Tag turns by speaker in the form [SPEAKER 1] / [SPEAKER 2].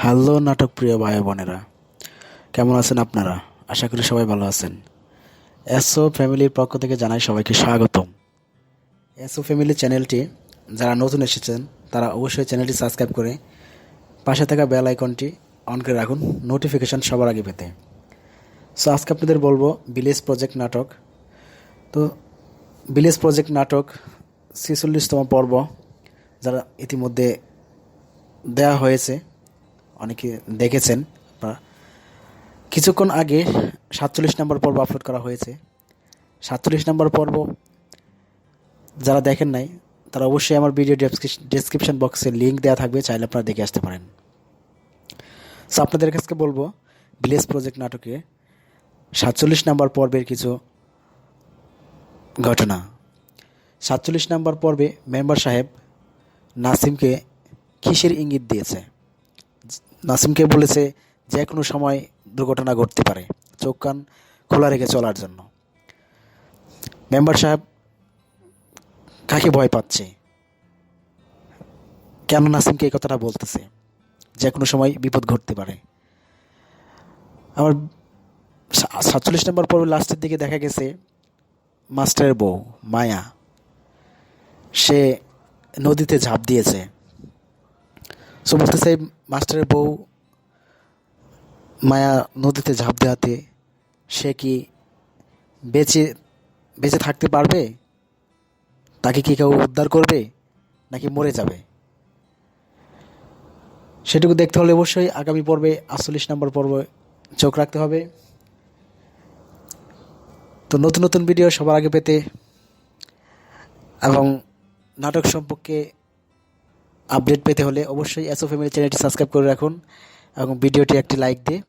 [SPEAKER 1] Hello নাটক প্রিয় ভাই বোনেরা, কেমন আছেন আপনারা? আশা করি সবাই ভালো আছেন। এসও ফ্যামিলির পক্ষ থেকে জানাই সবাইকে স্বাগতম। এসও ফ্যামিলি চ্যানেলটি যারা নতুন এসেছেন তারা অবশ্যই চ্যানেলটি সাবস্ক্রাইব করে পাশে থাকা বেল আইকনটি অন করে রাখুন নোটিফিকেশান সবার আগে পেতে। সো আজকে আপনাদের বলবো ভিলেজ প্রজেক্ট নাটক। তো ভিলেজ প্রজেক্ট নাটক 46তম পর্ব যারা ইতিমধ্যে দেওয়া হয়েছে, অনেকে দেখেছেন। কিছুক্ষণ আগে 47 নম্বর পর্ব আপলোড করা হয়েছে। 47 নম্বর পর্ব যারা দেখেন নাই তারা অবশ্যই আমার ভিডিও ডেসক্রিপশন বক্সে লিঙ্ক দেওয়া থাকবে, চাইলে আপনারা দেখে আসতে পারেন। সো আপনাদের কাছে বলবো ভিলেজ প্রজেক্ট নাটকে 47 নম্বর পর্বের কিছু ঘটনা। 47 নম্বর পর্বে মেম্বার সাহেব নাসিমকে কিসের ইঙ্গিত দিয়েছে? নাসিমকে বলেছে যে কোনো সময় দুর্ঘটনা ঘটতে পারে, চোখ কান খোলা রেখে চলার জন্য। মেম্বার সাহেব কাকে ভয় পাচ্ছে? কেন নাসিমকে এই কথাটা বলতেছে? যে কোনো সময় বিপদ ঘটতে পারে। আবার 47 নম্বর পর্বের লাস্টের দিকে দেখা গেছে মাস্টারের বউ মায়া সে নদীতে ঝাঁপ দিয়েছে। সো বলতেছে মাস্টারের বউ মায়া নদীতে ঝাঁপ দেওয়াতে সে কি বেঁচে বেঁচে থাকতে পারবে? তাকে কি কেউ উদ্ধার করবে নাকি মরে যাবে? সেটুকু দেখতে হলে অবশ্যই আগামী পর্বে 48 নম্বর পর্বে চোখ রাখতে হবে। তো নতুন নতুন ভিডিও সবার আগে পেতে এবং নাটক সম্পর্কে আপডেট পেতে হলে অবশ্যই এসও ফ্যামিলি চ্যানেলটি সাবস্ক্রাইব করে রাখুন এবং ভিডিওটি একটি লাইক দিয়ে